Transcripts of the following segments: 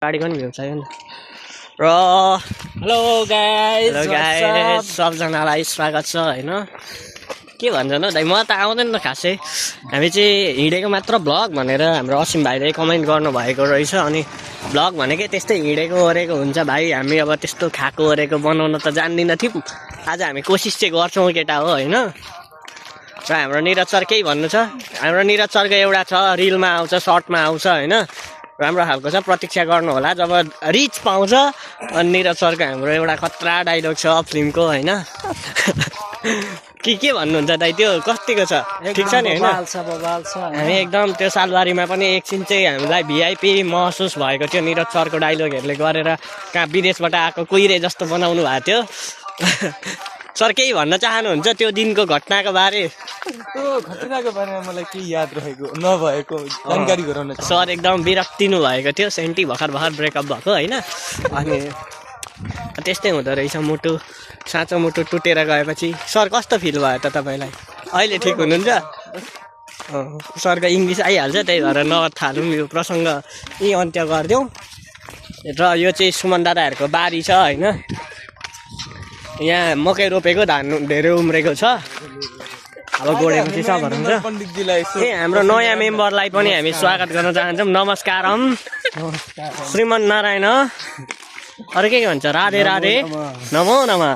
गाडीको नि भ्यू चाहियो नि र हेलो गाइस सबजनालाई स्वागत छ होइन के भन्छ न दाइ म त आउँदैन त खासै हामी चाहिँ हिँडेको मात्र भ्लग भनेर हाम्रो असिम भाइले कमेन्ट गर्नुभएको रहेछ अनि भ्लग भनेकै त्यस्तै हिँडेको ओरेको हुन्छ भाइ हामी अब त्यस्तो खाएको ओरेको बनाउन त जान्दिनँ थियौँ आज हामी कोसिस चाहिँ गर्छौँ केटा हो होइन र हाम्रो निरज सर केही भन्नु छ हाम्रो निरज सरको एउटा छ रिलमा आउँछ सर्टमा आउँछ होइन राम्रो खालको छ प्रतीक्षा गर्नु होला जब रिच पाउँछ अनि निरज सरको हाम्रो एउटा खतरा डाइलग छ फिल्मको होइन के भन्नुहुन्छ दाइ त्यो कतिको छ ठिक छ नि होइन हामी एकदम त्यो सालबारीमा पनि एकछिन चाहिँ हामीलाई भिआइपी महसुस भएको थियो निरज सरको डाइलगहरूले गरेर कहाँ विदेशबाट आएको कुहिरे जस्तो बनाउनु भएको थियो सर केही भन्न चाहनुहुन्छ त्यो दिनको घटनाको बारे त्यो घटनाको बारेमा मलाई के याद रहेको नभएको जानकारी गराउन सर एकदम विरक्तिनु भएको थियो सेन्टी भर्खर ब्रेकअप भएको होइन अनि त्यस्तै हुँदो रहेछ मुटु साँचो मुटु टुटेर गएपछि सर कस्तो फिल भयो त तपाईँलाई अहिले ठिक हुनुहुन्छ सरको इङ्ग्लिस आइहाल्छ त्यही भएर नथालौँ यो प्रसङ्ग यही अन्त्य गरिदिउँ र यो चाहिँ सुमन दादाहरूको बारी छ होइन यहाँ मकै रोपेको धान धेरै उम्रेको छ अब गोडेपछि छ भन्नुहुन्छ ए हाम्रो नयाँ मेम्बरलाई पनि हामी स्वागत गर्न चाहन्छौँ नमस्कारम श्रीमन नारायण अरू के भन्छ राधे राधे नमो नमः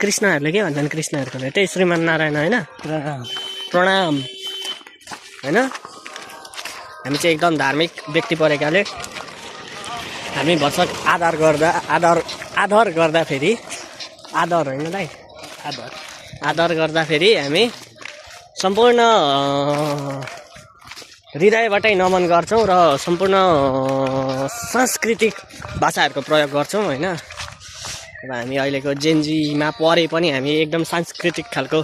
कृष्णहरूले के भन्छन् कृष्णहरूको त्यही श्रीमान नारायण होइन प्रणाम होइन हामी चाहिँ एकदम धार्मिक व्यक्ति परेकाले हामी भर्सक आदर गर्दाखेरि आदर होइन दाइ आदर गर्दाखेरि हामी सम्पूर्ण हृदयबाटै नमन गर्छौँ र सम्पूर्ण सांस्कृतिक भाषाहरूको प्रयोग गर्छौँ होइन अब हामी अहिलेको जेनजीमा परे पनि हामी एकदम सांस्कृतिक खालको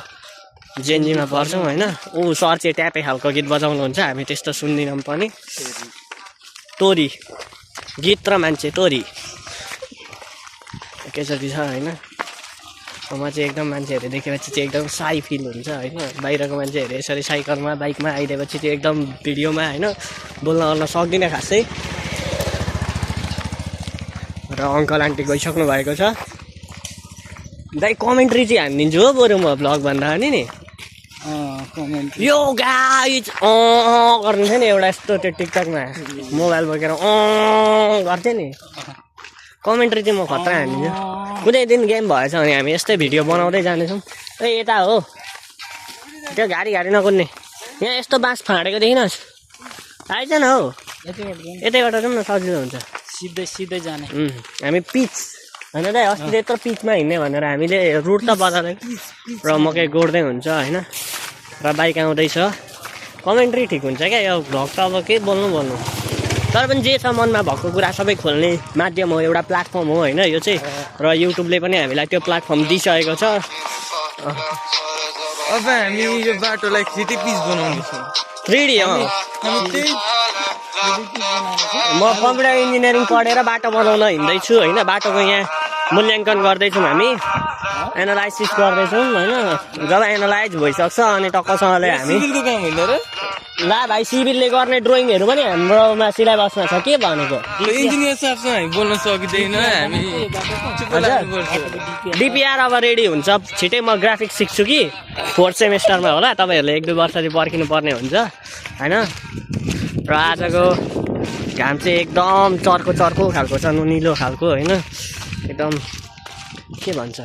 जेनजीमा पर्छौँ होइन ऊ सर चाहिँ ट्यापे खालको गीत बजाउनुहुन्छ हामी त्यस्तो सुन्दैनौँ पनि तोरी गीत र मान्छे तोरी एकैचोटि छ होइन म चाहिँ एकदम मान्छेहरू देखेपछि चाहिँ एकदम साई फिल हुन्छ होइन बाहिरको मान्छेहरू यसरी साइकलमा बाइकमा आइदिएपछि त्यो एकदम भिडियोमा होइन बोल्न गर्न सक्दिनँ खासै र अङ्कल आन्टी गइसक्नु भएको छ दाइ कमेन्ट्री चाहिँ हानिदिन्छु हो बरु म भ्लग भन्दा नि यो गाइज गर्नु थियो नि एउटा यस्तो त्यो टिकटकमा मोबाइल बोकेर गर्थ्यो नि कमेन्ट्री चाहिँ म खतरा हानिदिन्छु कुनै दिन गेम भएछ भने हामी यस्तै भिडियो बनाउँदै जानेछौँ ए यता हो त्यो गाडी नकुद्ने यहाँ यस्तो बाँस फाँडेको देखिनुहोस् आइज न हौ यतैबाट जाउँ न सजिलो हुन्छ सिधै जाने हामी पिच होइन दाइ अस्ति यत्रो पिचमा हिँड्ने भनेर हामीले रुट त बदलेको र मकै गोड्दै हुन्छ होइन र बाइक आउँदैछ कमेन्ट्री ठिक हुन्छ क्या यो भ्लग त अब के बोल्नु तर पनि जे छ मनमा भएको कुरा सबै खोल्ने माध्यम हो एउटा प्लेटफर्म हो होइन यो चाहिँ र युट्युबले पनि हामीलाई त्यो प्लेटफर्म दिइसकेको छ अब हामी यो बाटोलाई 3D पिच बनाउँदैछौँ 3D म कम्प्युटर इन्जिनियरिङ पढेर बाटो बनाउन हिँड्दैछु होइन बाटोको यहाँ मूल्याङ्कन गर्दैछौँ हामी एनालाइसिस गर्दैछौँ होइन जब एनालाइज भइसक्छ अनि टक्कसँगले हामी ला भाइ सिभिलले गर्ने ड्रइङहरू पनि हाम्रोमा सिलेबसमा छ के भनेको इन्जिनियर साहबसँग हामी बोल्न सकिँदैन हामी डिपिआर अब रेडी हुन्छ छिटै म ग्राफिक्स सिक्छु कि 4th सेमेस्टरमा होला तपाईँहरूले 1-2 वर्ष चाहिँ पर्खिनु पर्ने हुन्छ होइन र आजको घाम चाहिँ एकदम चर्को खालको छ नुनिलो खालको होइन एकदम के भन्छ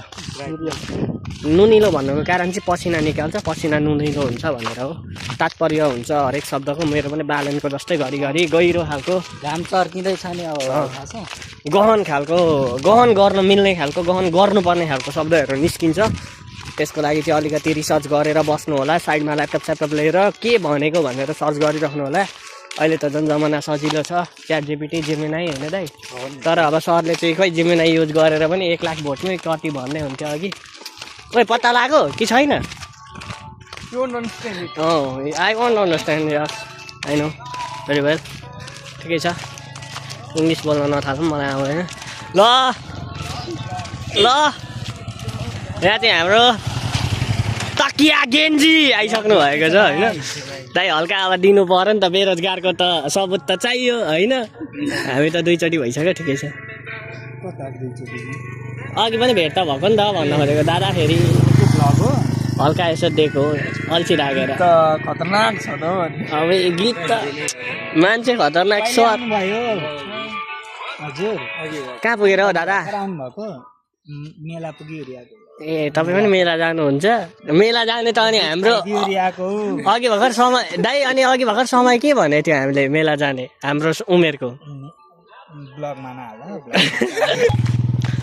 नुनिलो भन्नुको कारण चाहिँ पसिना निकाल्छ पसिना नुनिलो हुन्छ भनेर हो तात्पर्य हुन्छ हरेक शब्दको मेरो पनि बालनको जस्तै घरिघरि गहिरो खालको घाम चर्किँदैछ नि अब गहन गर्न मिल्ने खालको गहन गर्नुपर्ने खालको शब्दहरू निस्किन्छ त्यसको लागि चाहिँ अलिकति रिसर्च गरेर बस्नु होला साइडमा ल्यापटप स्यापटप लिएर के भनेको भनेर सर्च गरिराख्नु होला अहिले त झन् जमाना सजिलो छ च्याट जिपिटी जेमिनाई होइन दाइ तर अब सरले चाहिँ खोइ जेमिनाई युज गरेर पनि 1 लाख भोटमै कति भन्ने हुन्थ्यो अघि खोइ पत्ता लाग्यो कि छैन I want understand yes I know very well ठिकै छ इङ्ग्लिस बोल्न नथालौँ मलाई आउँदैन ल यहाँ चाहिँ हाम्रो तकिया गेन्जी आइसक्नु भएको छ होइन दाइ हल्का अब दिनु पर्यो नि त बेरोजगारको त सबुत त चाहियो होइन हामी त दुईचोटि भइसक्यो ठिकै छ अघि पनि भेट त भएको नि त भन्न खोजेको दादा फेरि हल्का यसो दिएको अल्छी राखेर खतरनाक छ त अब गीत त मान्छे खतरनाक सर हजुर कहाँ पुगेर हो दादा मेला पुग्यो ए तपाईँ पनि मेला जानुहुन्छ मेला जाने त अनि हाम्रो अघि भर्खर समय दाइ अनि अघि भर्खर समय के भनेको थियो हामीले मेला जाने हाम्रो उमेरको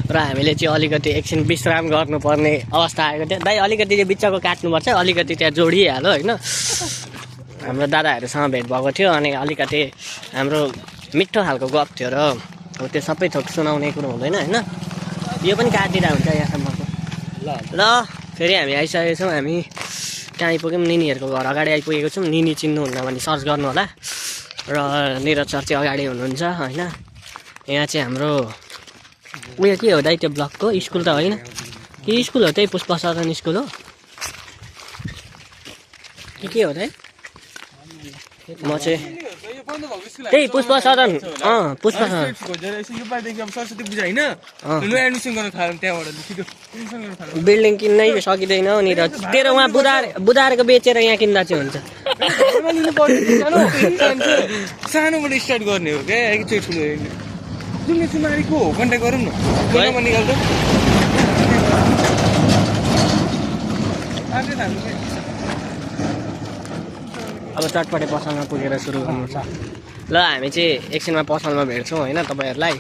र हामीले चाहिँ अलिकति एकछिन विश्राम गर्नुपर्ने अवस्था आएको थियो दाइ अलिकति चाहिँ बिचको काट्नुपर्छ अलिकति त्यहाँ जोडिहाल्यो होइन हाम्रो दादाहरूसँग भेट भएको थियो अनि अलिकति हाम्रो मिठो खालको गफ थियो र हो त्यो सबै थोक सुनाउने कुरो हुँदैन होइन यो पनि काटिँदा हुन्छ यहाँसम्मको ल फेरि हामी आइसकेको छौँ हामी कहाँ आइपुग्यौँ निनीहरूको घर अगाडि आइपुगेको छौँ निनी चिन्नुहुन्न भने सर्च गर्नु होला र निरज सर चाहिँ अगाडि हुनुहुन्छ होइन यहाँ चाहिँ हाम्रो उयो के हो दाइ त्यो ब्लकको स्कुल त होइन कि स्कुल हो त्यही पुष्प सदन स्कुल हो के हो दाइ म चाहिँ त्यही पुष्प सदन पुष्प सदन बिल्डिङ किन्नै सकिँदैन नि र तेरो उहाँ बुधारेको बेचेर यहाँ किन्दा चाहिँ हुन्छ सानोबाट स्टार्ट गर्ने हो क्या एकचोटि ठुलो जुन सुमारीको हो कन्ट्याक्ट गरौँ न निकाल्छ अब चटपटे पसलमा पुगेर सुरु गर्नु छ ल हामी चाहिँ एकछिनमा पसलमा भेट्छौँ होइन तपाईँहरूलाई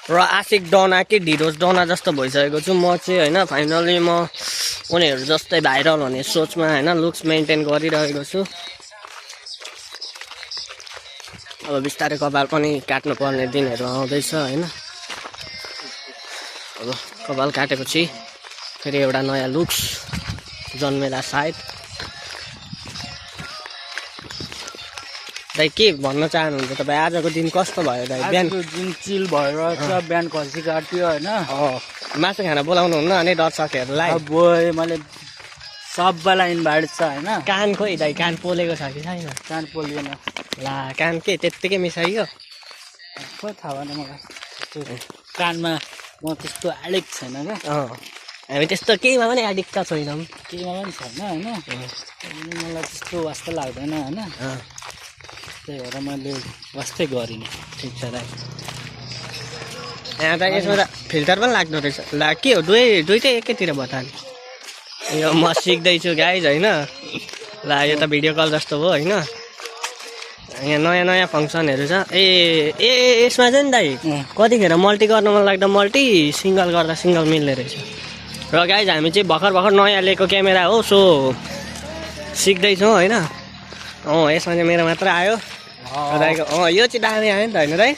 र आशिक डना कि ढिरोज डना जस्तो भइसकेको छु म चाहिँ होइन फाइनली म उनीहरू जस्तै भाइरल हुने सोचमा होइन लुक्स मेन्टेन गरिरहेको छु अब बिस्तारै कपाल पनि काट्नुपर्ने दिनहरू आउँदैछ होइन अब कपाल काटेपछि फेरि एउटा नयाँ लुक्स जन्मेला सायद दाइ के भन्न चाहनुहुन्छ तपाईँ आजको दिन कस्तो भयो दाइ बिहान दिन चिल भएर बिहान खसी काट्यो होइन मासु खाना बोलाउनु हुन्न अनि दर्शकहरूलाई अब मैले सबैलाई इन्भाइट छ होइन कान खोइ दाइ कान पोलेको छ कि छैन कान पोलिएन ला कान के त्यत्तिकै मिसाइयो खोइ थाहा भएन मलाई कानमा म त्यस्तो एडिक्ट छैन क्या हामी त्यस्तो केहीमा पनि एडिक्ट त छैनौँ केहीमा पनि छैन होइन मलाई त्यस्तो वास्तै लाग्दैन होइन त्यही भएर मैले वास्तै गरिनँ ठिक छ दाइ यहाँ त यसमा त फिल्टर पनि लाग्दो रहेछ ला के हो दुइटै एकैतिर भयो त यो म सिक्दैछु गाइज होइन ला यो त भिडियो कल जस्तो हो होइन यहाँ नयाँ नयाँ फङ्सनहरू छ यसमा चाहिँ नि दाइ कतिखेर मल्टी गर्न मन लाग्दा मल्टी सिङ्गल गर्दा सिङ्गल मिल्ने रहेछ र गाइज हामी चाहिँ भर्खर नयाँ लिएको क्यामेरा हो सो सिक्दैछौँ होइन यसमा चाहिँ मेरो मात्र आयो दाइको यो चाहिँ दामी आयो नि त होइन दाइ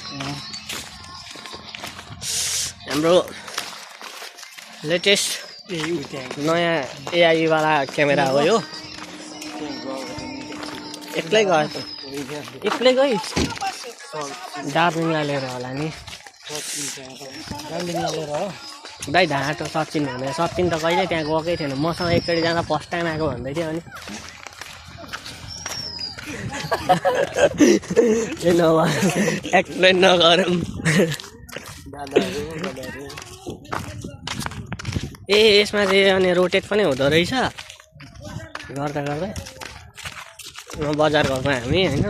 हाम्रो लेटेस्ट नयाँ एआईवाला क्यामेरा हो यो एक्लै गयो त एक्लै गई दार्जिलिङलाई लिएर होला नि दार्जिलिङलाई लिएर हो दाइ ढाँटो सचिन हुने सचिन त कहिले त्यहाँ गएकै थिएन मसँग एकचोटि जाँदा फर्स्ट टाइम आएको भन्दै थियो अनि एक्सप्लेन नगरौँ यसमा चाहिँ अनि रोटेट पनि हुँदो रहेछ गर्दा गर्दै बजार गएको हामी होइन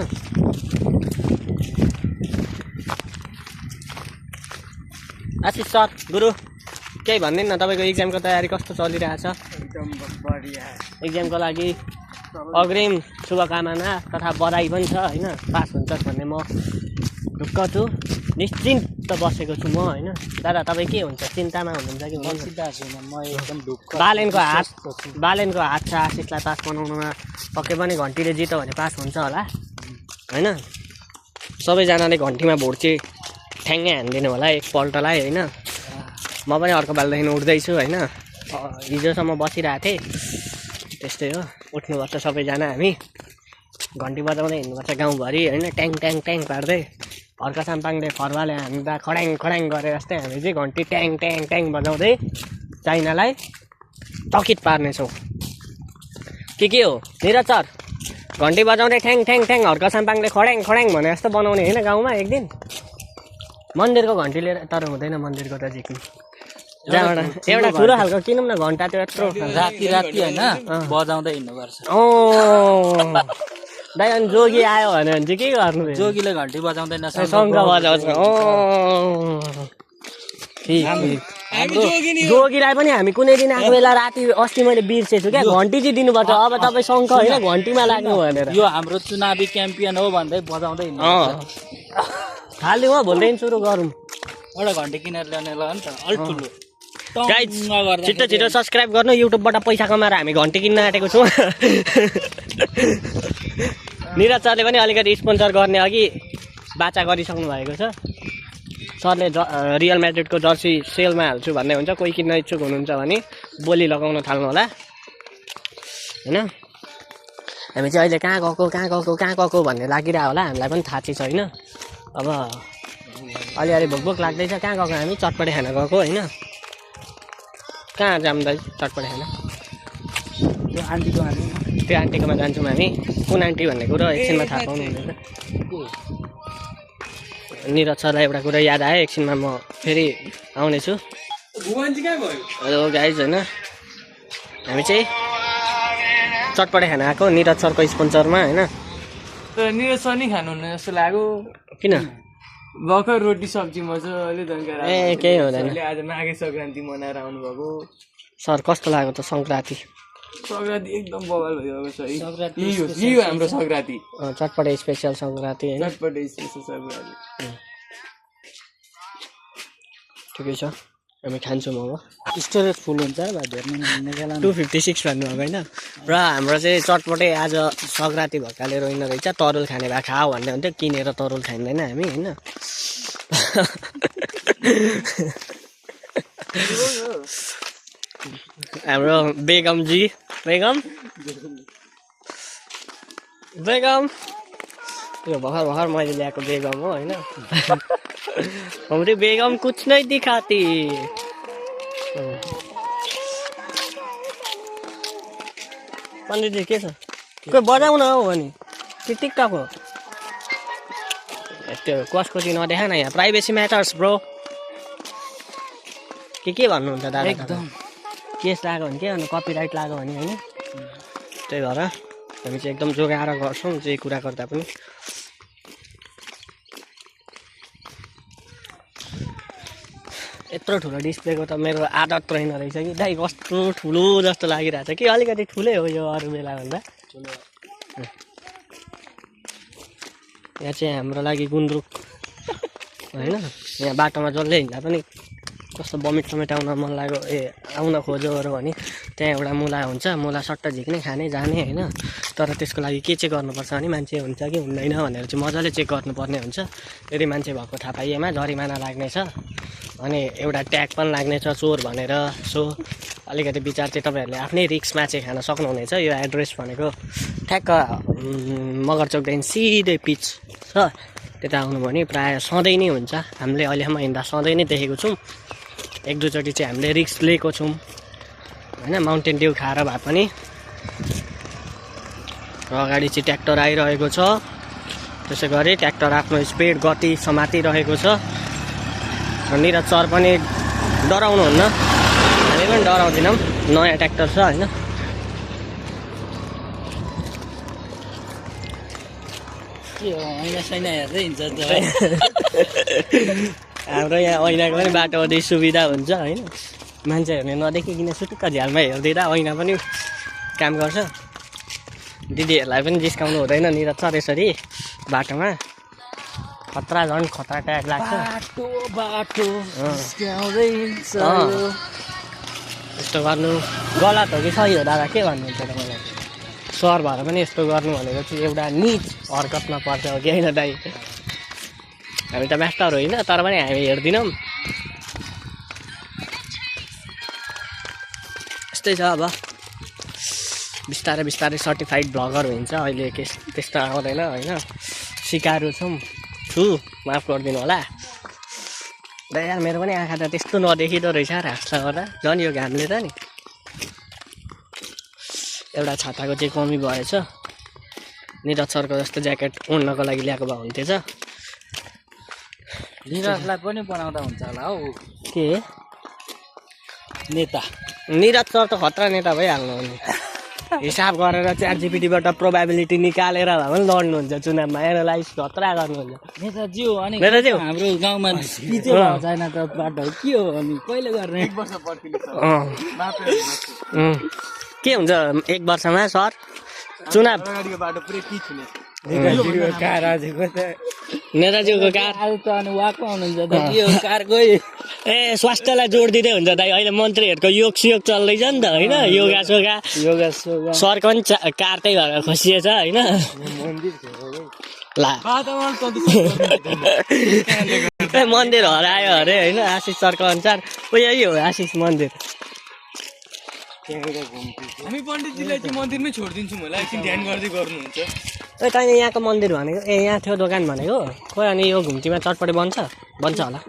आशिष सर गुरु केही भनिदिनु न तपाईँको इक्जामको तयारी कस्तो चलिरहेछ एकदम बढिया इक्जामको लागि अग्रिम शुभकामना तथा बधाई पनि छ होइन पास हुन्छ भन्ने म ढुक्क छु निश्चिन्त बसेको छु म होइन दादा तपाईँ के हुन्छ चिन्तामा हुनुहुन्छ कि म एकदम ढुक्क बालेनको हात छ आशिषलाई पास बनाउनुमा पक्कै पनि घन्टीले जित्यो भने पास हुन्छ होला होइन सबैजनाले घन्टीमा भोट चाहिँ ठ्याङ्गै हानिदिनु होला एकपल्टलाई होइन म पनि अर्को पालिदेखि उठ्दैछु होइन हिजोसम्म बसिरहेको थिएँ त्यस्तै हो उठ्नुपर्छ सबैजना हामी घन्टी बजाउँदै हिँड्नुपर्छ गाउँभरि होइन ट्याङ ट्याङ ट्याङ पार्दै हर्का साम्पाङले फरुवाले हान्दा खड्याङ खड्याङ गरेर जस्तै हामी चाहिँ घन्टी ट्याङ ट्याङ ट्याङ बजाउँदै चाइनालाई चकित पार्नेछौँ। के हो निरज सर घन्टी बजाउँदै ठ्याङ ठ्याङ ठ्याङ हर्क साम्पाङले खड्याङ खड्याङ भने जस्तो बनाउने होइन गाउँमा एक दिन मन्दिरको घन्टी लिएर तर हुँदैन मन्दिरको त झिक्नु जहाँबाट एउटा ठुलो खालको किनौँ न घन्टा त्यो यत्रो राति होइन बजाउँदै हिँड्नुपर्छ दाइ अनि जोगी आयो भने चाहिँ के गर्नु जोगीले घन्टी बजाउँदैन शङ्ख बजाउँछ जोगीलाई पनि हामी कुनै दिन आएको बेला राति अस्ति मैले बिर्सेछु क्या घन्टी चाहिँ दिनुपर्छ अब तपाईँ शङ्ख होइन घन्टीमा लाग्नु भनेर यो हाम्रो चुनावी क्याम्पियन हो भन्दै बजाउँदै हिँड्नुपर्छ खालि हो भोलिदेखि सुरु गरौँ एउटा घन्टी किनेर ल्याउने ल नि त अलिक ठुलो गाइज छिटो छिटो सब्सक्राइब गर्नु युट्युबबाट पैसा कमाएर हामी घन्टी किन्न आँटेको छौँ निरज सरले पनि अलिकति स्पोन्सर गर्ने अघि बाचा गरिसक्नु भएको छ सरले रियल म्याड्रिडको जर्सी सेलमा हाल्छु भन्ने हुन्छ कोही किन्न इच्छुक हुनुहुन्छ भने बोली लगाउन थाल्नु होला होइन हामी चाहिँ अहिले कहाँ गएको भन्ने लागिरह्यो होला हामीलाई पनि थाहा चाहिँ छैन अब अलिअलि भोक लाग्दैछ कहाँ गएको हामी चटपटे खान गएको होइन कहाँ जाँदै चटपटे खान त्यो आन्टीकोमा जान्छौँ हामी कुन आन्टी भन्ने कुरो एकछिनमा थाहा पाउनु हुँदैन निरज सरलाई एउटा कुरा याद आयो एकछिनमा म फेरि आउनेछु हेलो गाइज होइन हामी चाहिँ चटपटे खाना आएको निरज सरको स्पोन्सरमा होइन निरज सर नि खानुहुन्न जस्तो लाग्यो किन भर्खर रोटी सब्जी मजाले धन्यवाद ए केही हुँदैन आज माघे सङ्क्रान्ति मनाएर आउनुभएको सर कस्तो लाग्यो त सङ्क्रान्ति सङ्क्रान्ति एकदम बवाल भइरहेको छ यही हो हाम्रो सङ्क्रान्ति चटपटे स्पेसल सङ्क्रान्ति होइन चटपटे स्पेसल सङ्क्रान्ति ठिकै छ हामी खान्छौँ अब स्टोरेज फुल हुन्छ 256 भन्नुभएको होइन र हाम्रो चाहिँ चटपटे आज सङ्क्रान्ति भएकाले रोइन रहेछ तरुल खाने भए खाऊ भन्ने हुन्थ्यो किनेर तरुल खाइँदैन हामी होइन हाम्रो बेगमजी बेगम यो भर्खर मैले ल्याएको बेगम हो होइन हाम्रो बेगम कुछ नै दिखाती पण्डितजी के छ कोही बजाउन हो भने त्यो टिकटक हो त्यो कसको चाहिँ नदेखा न यहाँ प्राइभेसी म्याटर्स ब्रो के भन्नुहुन्छ दादा एकदम केस लाग्यो भने के भन्नु कपिराइट लाग्यो भने होइन त्यही भएर हामी चाहिँ एकदम जोगाएर गर्छौँ जे कुरा गर्दा पनि यत्रो ठुलो डिस्प्लेको त मेरो आदत रहेन रहेछ कि दाइ कस्तो ठुलो जस्तो लागिरहेछ कि अलिकति ठुलै हो यो अरू बेला भन्दा ठुलो यहाँ चाहिँ हाम्रो लागि गुन्द्रुक होइन यहाँ बाटोमा जसले हिँड्दा पनि कस्तो बमिट समेट आउन मन लाग्यो आउन खोज्योहरू भने त्यहाँ एउटा मुला हुन्छ मुला सट्ट झिक्ने खाने जाने होइन तर त्यसको लागि के चाहिँ गर्नुपर्छ भने मान्छे हुन्छ कि हुँदैन भनेर चाहिँ मजाले चेक गर्नुपर्ने हुन्छ यदि मान्छे भएको थाहा पाइएमा जरिमाना लाग्नेछ अनि एउटा ट्याग पनि लाग्नेछ चोर भनेर सो अलिकति विचार चाहिँ तपाईँहरूले आफ्नै रिक्समा चाहिँ खान सक्नुहुनेछ यो एड्रेस भनेको ठ्याक्क मगरचोकदेखि सिधै पिच छ त्यता आउनु भने प्रायः सधैँ नै हुन्छ हामीले अहिलेसम्म हिँड्दा सधैँ नै देखेको छौँ एक दुईचोटि चाहिँ हामीले रिक्स लिएको छौँ होइन माउन्टेन ड्यू खाएर भए पनि र अगाडि चाहिँ ट्र्याक्टर आइरहेको छ त्यसै गरी ट्र्याक्टर आफ्नो स्पिड गति समातिरहेको छ निरज सर पनि डराउनुहुन्न हामी पनि डराउँदैनौँ नयाँ ट्र्याक्टर छ होइन हाम्रो यहाँ ऐनाको पनि बाटो अझै सुविधा हुन्छ होइन मान्छेहरूले नदेखिकन सुटुक्क झ्यालमा हेरिदिँदा ऐना पनि काम गर्छ दिदीहरूलाई पनि जिस्काउनु हुँदैन निरज सर यसरी बाटोमा खतरा झन् खतरा ट्याग लाग्छ यस्तो गर्नु गलत हो कि सही हो दादा के भन्नुहुन्छ तपाईँलाई सर भएर पनि यस्तो गर्नु भनेको चाहिँ एउटा निज हरकतमा पर्छ हो कि होइन दाइ हामी त मास्टर होइन तर पनि हामी हेर्दैनौँ यस्तै छ अब बिस्तारै बिस्तारै सर्टिफाइड भ्लगर हुन्छ अहिले त्यस्तो आउँदैन होइन सिकाएर छु माफ गरिदिनु होला दाइ यार मेरो पनि आँखा त त्यस्तो नदेखिँदो रहेछ हाँस्ला गर्दा झन् यो घामले त नि एउटा छाताको चाहिँ कमी भएछ निरज सरको जस्तो ज्याकेट ओड्नको लागि ल्याएको भए हुन्थेछ निरजलाई पनि बनाउँदा हुन्छ होला हौ के नेता निरज सर त खतरा नेता भइहाल्नु हो नि हिसाब गरेर च्याट जीपीटीबाट प्रोबाबिलिटी निकालेर भए पनि लड्नुहुन्छ चुनावमा एनालाइज खतरा गर्नुहुन्छ नेताज्यू अनि नेताज्यू हाम्रो गाउँमा पिचै भएको छैन त बाटो के हो अनि कहिले गर्ने के हुन्छ 1 वर्षमा सर चुनाव अगाडिको बाटो पुरै पिच हुने नेताज्यूको कार आज त अनि वाकमा हुनुहुन्छ त के हो कार गयो ए स्वास्थ्यलाई जोड दिँदै हुन्छ दाइ अहिले मन्त्रीहरूको योग सियोग चल्दैछ नि त होइन योगा सोगा योगा सोगा सरको पनि कार त्यही भएर खसिएछ होइन ला ए मन्दिर हरायो अरे होइन आशिष सरको अनुसार यही हो आशिष मन्दिर हामी पण्डितजीलाई चाहिँ मन्दिरमै छोडिदिन्छौँ होला एकछिन ध्यान गर्दै गर्नुहुन्छ ए तैँले यहाँको मन्दिर भनेको ए यहाँ थियो दोकान भनेको खोइ अनि यो घुम्तीमा चटपटे बन्छ होला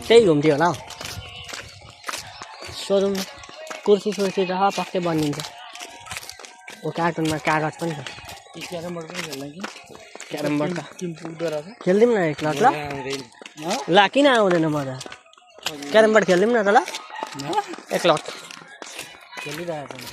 त्यही घुम्ती होला हौ सोधौँ कुर्सी सुर्सी त पक्कै बनिन्छ ओ कार्टुनमा कागज पनि छ क्यारम बोर्ड पनि खेल्न कि क्यारम बोर्ड त किन पुग्दो रहेछ खेलिदिउँ न एक लट ल ला किन आउँदैन मजा क्यारम बोर्ड खेलिदिउँ न त ल एक लट खेलिरहेको हुन्छ